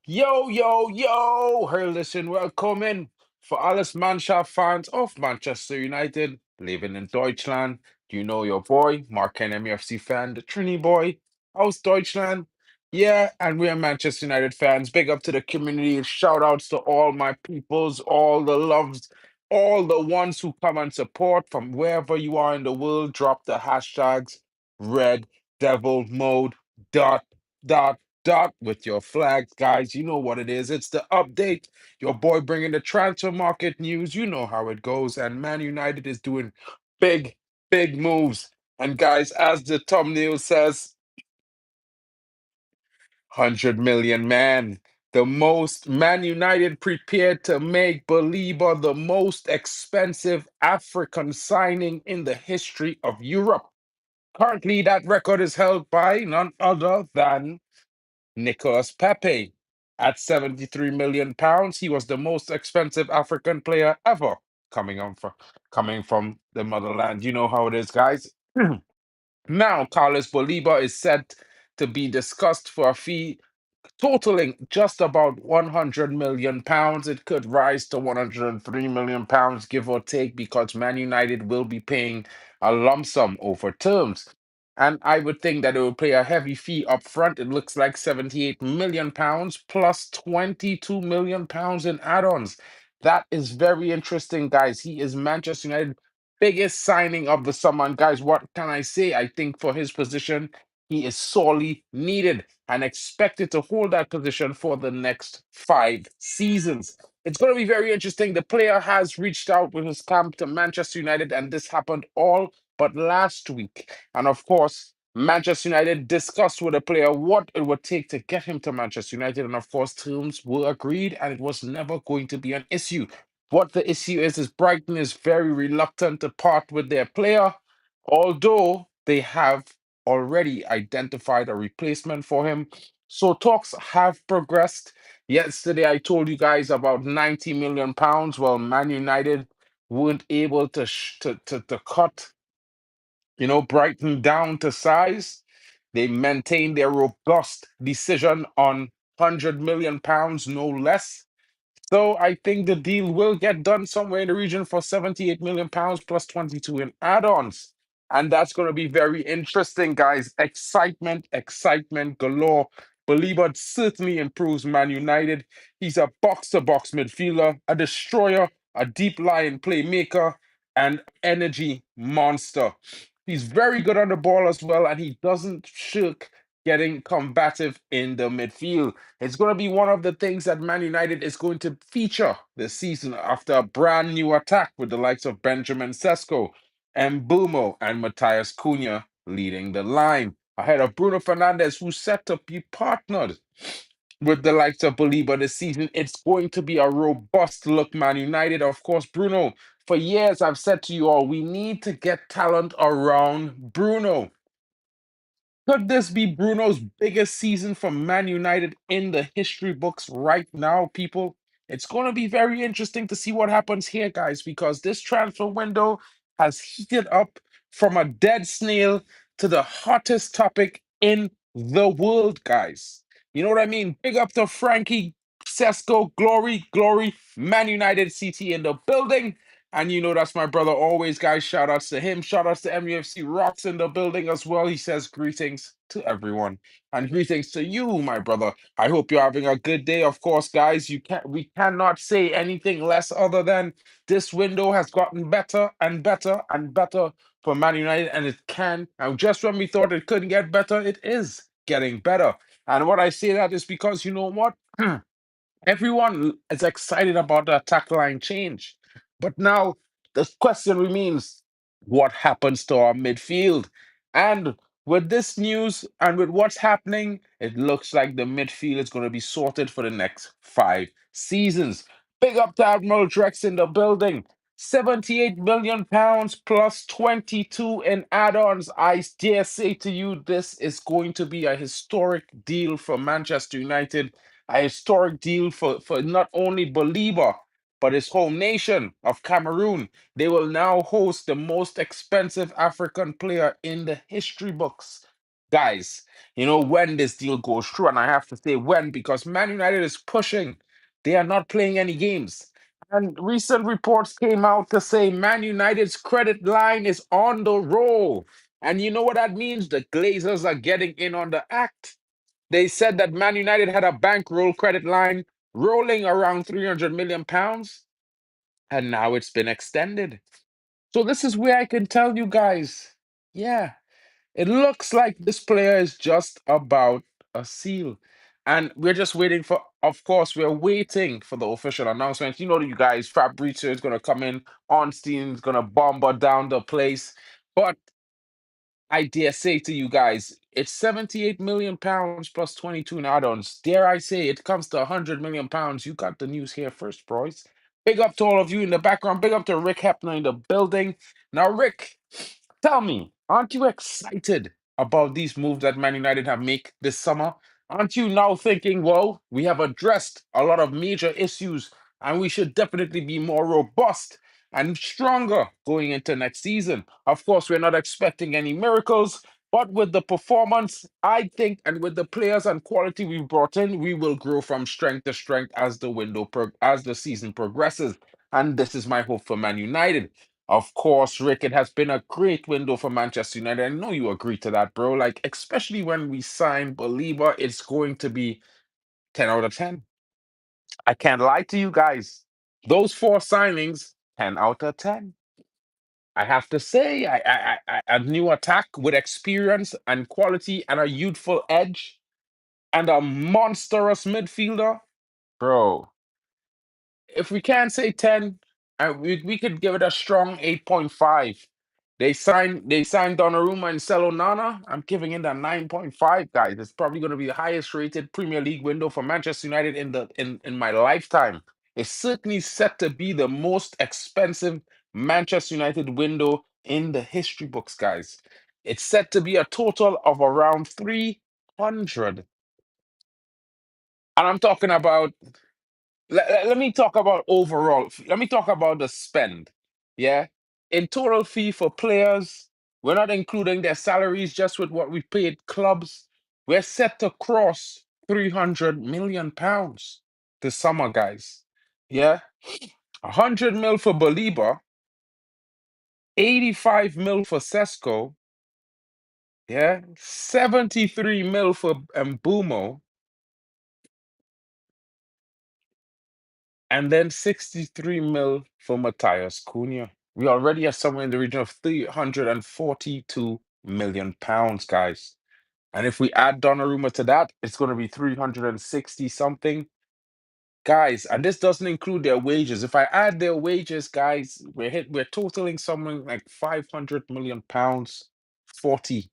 Yo, yo, yo! Hey, listen, welcome in for alles Mannschaft fans of Manchester United living in Deutschland. You know your boy, Mark and MUFC fan, the Trini boy. Aus Deutschland. Yeah, and we're Manchester United fans. Big up to the community. Shout outs to all my peoples, all the loves, all the ones who come and support from wherever you are in the world. Drop the hashtags Red Devil Mode dot dot with your flags, guys. You know what it is. It's the update. Your boy bringing the transfer market news. You know how it goes. And Man United is doing big, big moves. And guys, as the thumbnail says, 100 million man. The most Man United prepared to make Baleba the most expensive African signing in the history of Europe. Currently, that record is held by none other than Nicolas Pepe. At 73 million pounds, he was the most expensive African player ever coming from the motherland. You know how it is, guys. Now, Carlos Baleba is set to be discussed for a fee totaling just about 100 million pounds. It could rise to 103 million pounds, give or take, because Man United will be paying a lump sum over terms. And I would think that it will pay a heavy fee up front. It looks like 78 million pounds plus 22 million pounds in add-ons. That is very interesting, guys. He is Manchester United biggest signing of the summer. And guys, what can I say? I think for his position, he is sorely needed and expected to hold that position for the next 5 seasons. It's going to be very interesting. The player has reached out with his camp to Manchester United, and this happened all but last week. And of course, Manchester United discussed with the player what it would take to get him to Manchester United. And of course, terms were agreed, and it was never going to be an issue. What the issue is Brighton is very reluctant to part with their player, although they have already identified a replacement for him. So talks have progressed. Yesterday, I told you guys about 90 million pounds. Well, Man United weren't able to cut, Brighton down to size. They maintained their robust decision on 100 million pounds, no less. So I think the deal will get done somewhere in the region for 78 million pounds plus 22 in add-ons. And that's going to be very interesting, guys. Excitement, excitement galore. Believer certainly improves Man United. He's a box-to-box midfielder, a destroyer, a deep lying playmaker, and energy monster. He's very good on the ball as well, and he doesn't shirk getting combative in the midfield. It's going to be one of the things that Man United is going to feature this season after a brand new attack with the likes of Benjamin Sesko, Mbumo, and Matthias Cunha leading the line. Ahead of Bruno Fernandes, who's set to be partnered with the likes of Belieber this season. It's going to be a robust look, Man United. Of course, Bruno, for years I've said to you all, we need to get talent around Bruno. Could this be Bruno's biggest season for Man United in the history books right now, people? It's going to be very interesting to see what happens here, guys, because this transfer window has heated up from a dead snail to the hottest topic in the world, guys. You know what I mean? Big up to Frankie Sesko, glory, glory, Man United CT in the building. And you know that's my brother always, guys. Shout outs to him. Shout outs to MUFC Rocks in the building as well. He says greetings to everyone. And greetings to you, my brother. I hope you're having a good day. Of course, guys, we cannot say anything less other than this window has gotten better and better and better for Man United, and it can. And just when we thought it couldn't get better, it is getting better. And what I say that is because you know what? Everyone is excited about the attack line change. But now the question remains what happens to our midfield? And with this news and with what's happening, it looks like the midfield is going to be sorted for the next 5 seasons. Big up to Admiral Drex in the building. 78 million pounds plus 22 in add-ons. I dare say to you, this is going to be a historic deal for Manchester United, a historic deal for not only Baliba, but his home nation of Cameroon. They will now host the most expensive African player in the history books. Guys, when this deal goes through, and I have to say when because Man United is pushing. They are not playing any games. And recent reports came out to say Man United's credit line is on the roll. And you know what that means? The Glazers are getting in on the act. They said that Man United had a bankroll credit line rolling around 300 million pounds, and now it's been extended. So this is where I can tell you guys, yeah, it looks like this player is just about a seal. And we're just waiting for, of course, we're waiting for the official announcement. You guys, Fabrizio is going to come in, Ornstein is going to bomber down the place. But I dare say to you guys, it's 78 million pounds plus 22 in add-ons. Dare I say it comes to 100 million pounds. You got the news here first, boys. Big up to all of you in the background. Big up to Rick Hepner in the building. Now, Rick, tell me, aren't you excited about these moves that Man United have made this summer? Aren't you now thinking, well, we have addressed a lot of major issues and we should definitely be more robust and stronger going into next season? Of course, we're not expecting any miracles, but with the performance, I think, and with the players and quality we've brought in, we will grow from strength to strength as as the season progresses. And this is my hope for Man United. Of course, Rick, it has been a great window for Manchester United. I know you agree to that, bro. Like, especially when we sign Baleba, it's going to be 10 out of 10. I can't lie to you guys. Those four signings, 10 out of 10. I have to say, a new attack with experience and quality and a youthful edge and a monstrous midfielder. Bro, if we can't say 10, we could give it a strong 8.5. They signed Donnarumma and sell Onana. I'm giving it a 9.5, guys. It's probably going to be the highest rated Premier League window for Manchester United in my lifetime. It's certainly set to be the most expensive Manchester United window in the history books, guys. It's set to be a total of around 300. And I'm talking about let me talk about overall. Let me talk about the spend. Yeah. In total fee for players, we're not including their salaries, just with what we paid clubs. We're set to cross 300 million pounds this summer, guys. Yeah. 100 mil for Baleba, 85 mil for Sesko, yeah, 73 mil for Mbumo, and then 63 mil for Matthias Cunha. We already have somewhere in the region of 342 million pounds, guys. And if we add Donnarumma to that, it's going to be 360 something. Guys, and this doesn't include their wages. If I add their wages, guys, we're totaling something like 500 million pounds, 40.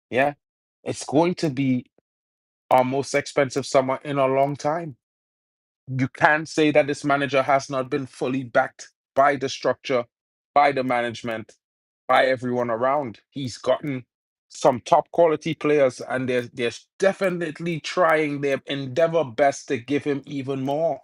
Yeah. It's going to be our most expensive summer in a long time. You can't say that this manager has not been fully backed by the structure, by the management, by everyone around. He's gotten some top quality players, and they're definitely trying their endeavor best to give him even more.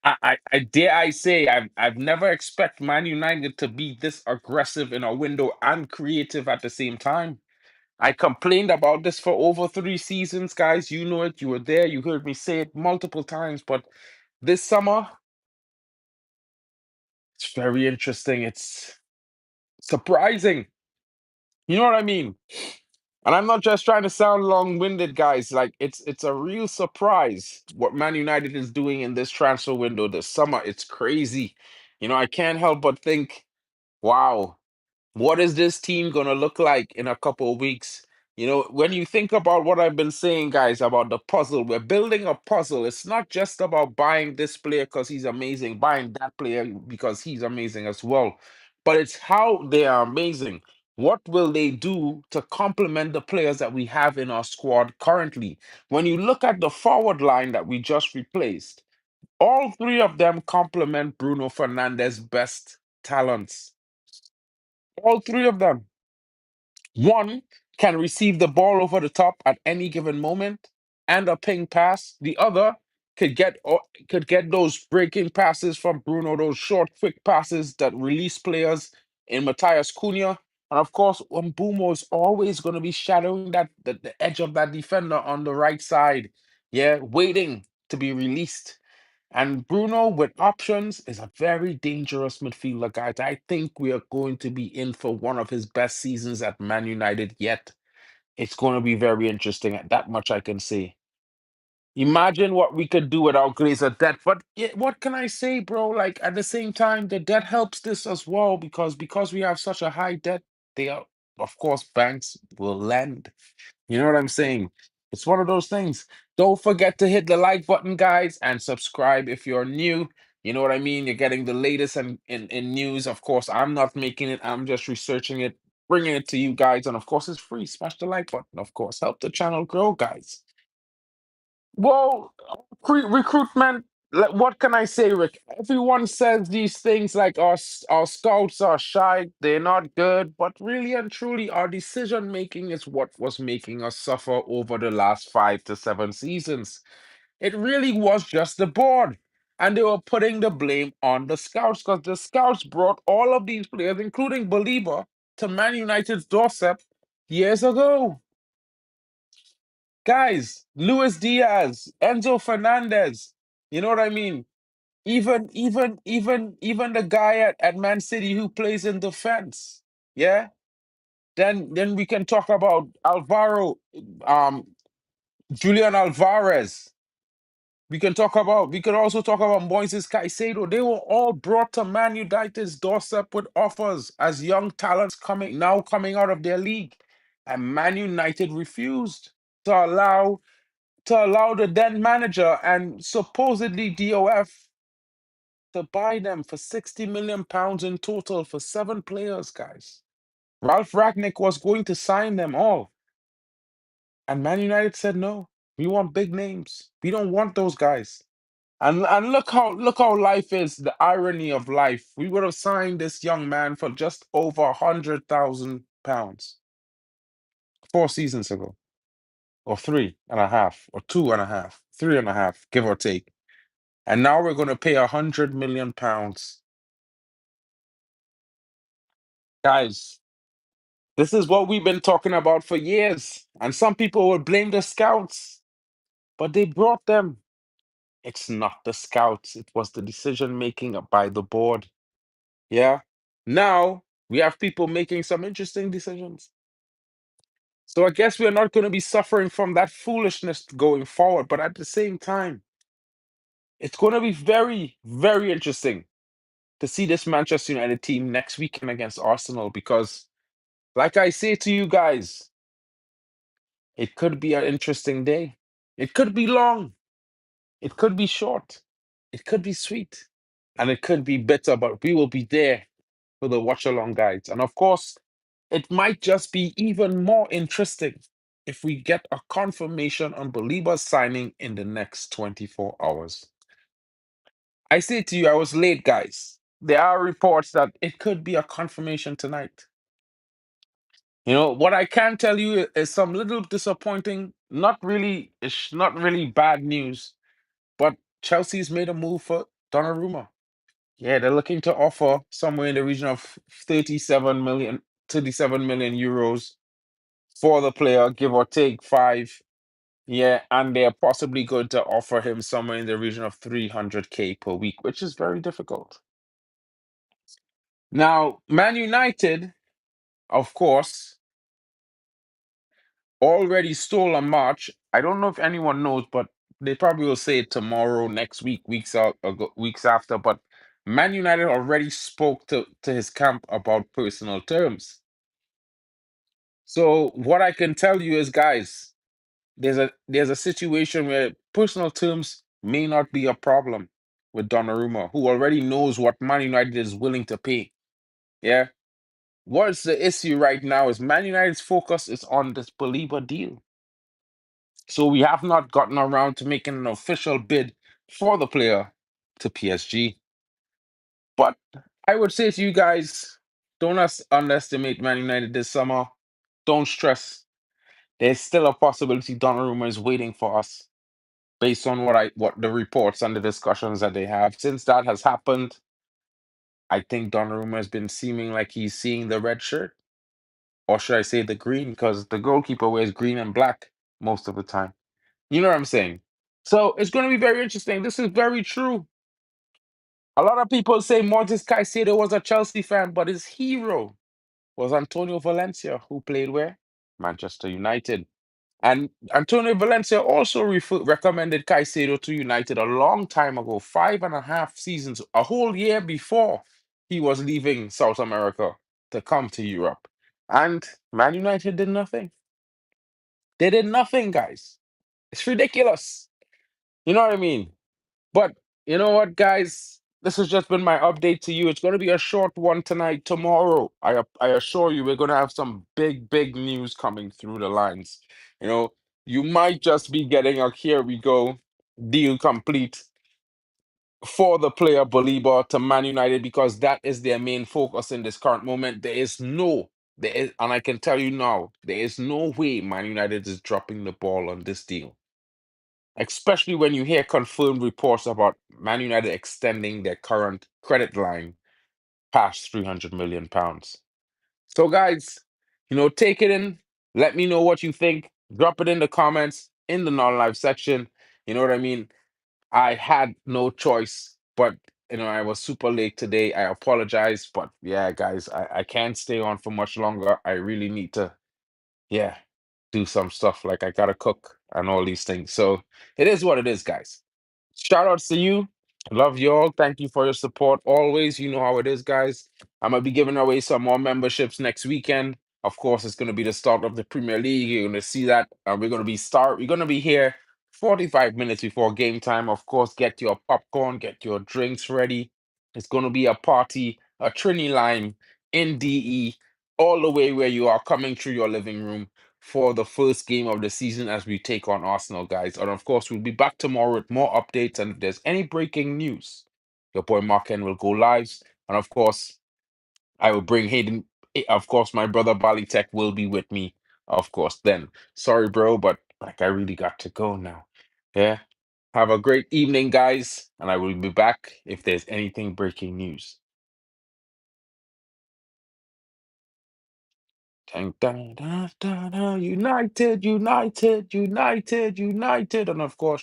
I dare I say I've never expect Man United to be this aggressive in a window and creative at the same time. I complained about this for over 3 seasons, guys. You know it. You were there. You heard me say it multiple times. But this summer, it's very interesting. It's surprising. You know what I mean? And I'm not just trying to sound long-winded, guys. Like it's a real surprise what Man United is doing in this transfer window this summer. It's crazy. I can't help but think, wow. What is this team going to look like in a couple of weeks? When you think about what I've been saying, guys, about the puzzle, we're building a puzzle. It's not just about buying this player because he's amazing, buying that player because he's amazing as well, but it's how they are amazing. What will they do to complement the players that we have in our squad currently? When you look at the forward line that we just replaced, all three of them complement Bruno Fernandez's best talents. All three of them. One can receive the ball over the top at any given moment and a ping pass. The other could get those breaking passes from Bruno, those short, quick passes that release players in Matthias Cunha. And of course, Mbumo is always going to be shadowing the edge of that defender on the right side. Yeah, waiting to be released. And Bruno with options is a very dangerous midfielder, guys. I think we are going to be in for one of his best seasons at Man United yet. It's going to be very interesting. That much I can say. Imagine what we could do without Glazer debt. But what can I say, bro? Like at the same time, the debt helps this as well because we have such a high debt. They are, of course, banks will lend. You know what I'm saying? It's one of those things. Don't forget to hit the like button, guys, and subscribe if you're new. You know what I mean? You're getting the latest in news. Of course, I'm not making it. I'm just researching it, bringing it to you guys, and of course, it's free. Smash the like button. Of course, help the channel grow, guys. Well, recruitment. What can I say, Rick? Everyone says these things like our scouts are shy, they're not good, but really and truly, our decision making is what was making us suffer over the last 5 to 7 seasons. It really was just the board, and they were putting the blame on the scouts because the scouts brought all of these players, including Baleba, to Man United's doorstep years ago. Guys, Luis Diaz, Enzo Fernandez, you know what I mean? Even the guy at Man City who plays in defense. Yeah. Then we can talk about Alvaro, um, Julian Alvarez. We could also talk about Moises Caicedo. They were all brought to Man United's doorstep with offers as young talents coming out of their league. And Man United refused to allow the then manager and supposedly DOF to buy them for 60 million pounds in total for 7 players, guys. Ralph Ragnick was going to sign them all. And Man United said no. We want big names. We don't want those guys. And look how life is, the irony of life. We would have signed this young man for just over £100,000 4 seasons ago. Or 3.5, or 2.5, 3.5, give or take. And now we're going to pay £100 million. Guys, this is what we've been talking about for years. And some people will blame the scouts, but they brought them. It's not the scouts, it was the decision making by the board. Yeah. Now we have people making some interesting decisions. So I guess we're not going to be suffering from that foolishness going forward. But at the same time, it's going to be very, very interesting to see this Manchester United team next weekend against Arsenal because, like I say to you guys, it could be an interesting day. It could be long. It could be short. It could be sweet. And it could be bitter, but we will be there for the watch along guides. And of course, it might just be even more interesting if we get a confirmation on Baliba's signing in the next 24 hours. I say to you, I was late, guys. There are reports that it could be a confirmation tonight. You know, what I can tell you is some little disappointing, it's not really bad news, but Chelsea's made a move for Donnarumma. Yeah, they're looking to offer somewhere in the region of 37 million euros for the player, give or take five. Yeah, and they're possibly going to offer him somewhere in the region of 300k per week, which is very difficult. Now, Man United, of course, already stole a march. I don't know if anyone knows, but they probably will say it tomorrow, next week, weeks after. But Man United already spoke to his camp about personal terms. So what I can tell you is, guys, there's a situation where personal terms may not be a problem with Donnarumma, who already knows what Man United is willing to pay. Yeah. What's the issue right now is Man United's focus is on this Baleba deal. So we have not gotten around to making an official bid for the player to PSG. But I would say to you guys, don't underestimate Man United this summer. Don't stress. There's still a possibility Donnarumma is waiting for us, based on what the reports and the discussions that they have. Since that has happened, I think Donnarumma has been seeming like he's seeing the red shirt. or should I say the green? Because the goalkeeper wears green and black most of the time. You know what I'm saying? So it's going to be very interesting. This is very true. A lot of people say Mortis Caicedo was a Chelsea fan, but his hero was Antonio Valencia, who played where? Manchester United. And Antonio Valencia also recommended Caicedo to United a long time ago, 5.5 seasons, a whole year before he was leaving South America to come to Europe. And Man United did nothing. They did nothing, guys. It's ridiculous. You know what I mean? But you know what, guys? This has just been my update to you. It's going to be a short one tonight. Tomorrow, I assure you, we're going to have some big news coming through the lines. You know, you might just be getting a here we go deal complete for the player Baleba to Man United because that is their main focus in this current moment. And I can tell you now, there is no way Man United is dropping the ball on this deal, especially when you hear confirmed reports about Man United extending their current credit line past £300 million. So, guys, take it in. Let me know what you think. Drop it in the comments in the non-live section. You know what I mean? I had no choice, but I was super late today. I apologize, but yeah, guys, I can't stay on for much longer. I really need to, yeah, do some stuff like I gotta cook and all these things. So it is what it is, guys. Shout outs to you. Love you all. Thank you for your support always. You know how it is, guys. I'm gonna be giving away some more memberships next weekend. Of course, it's gonna be the start of the Premier League. You're gonna see that. We're gonna be here 45 minutes before game time. Of course, get your popcorn, get your drinks ready. It's gonna be a party, a Trini Lime in DE, all the way where you are coming through your living room for the first game of the season as we take on Arsenal, guys. And of course, we'll be back tomorrow with more updates. And if there's any breaking news, your boy Marken will go live. And of course, I will bring Hayden. Of course, my brother Bali Tech will be with me, of course, then. Sorry, bro, but like I really got to go now. Yeah. Have a great evening, guys. And I will be back if there's anything breaking news. Dun, dun, dun, dun, dun, United, United, United, United. And of course,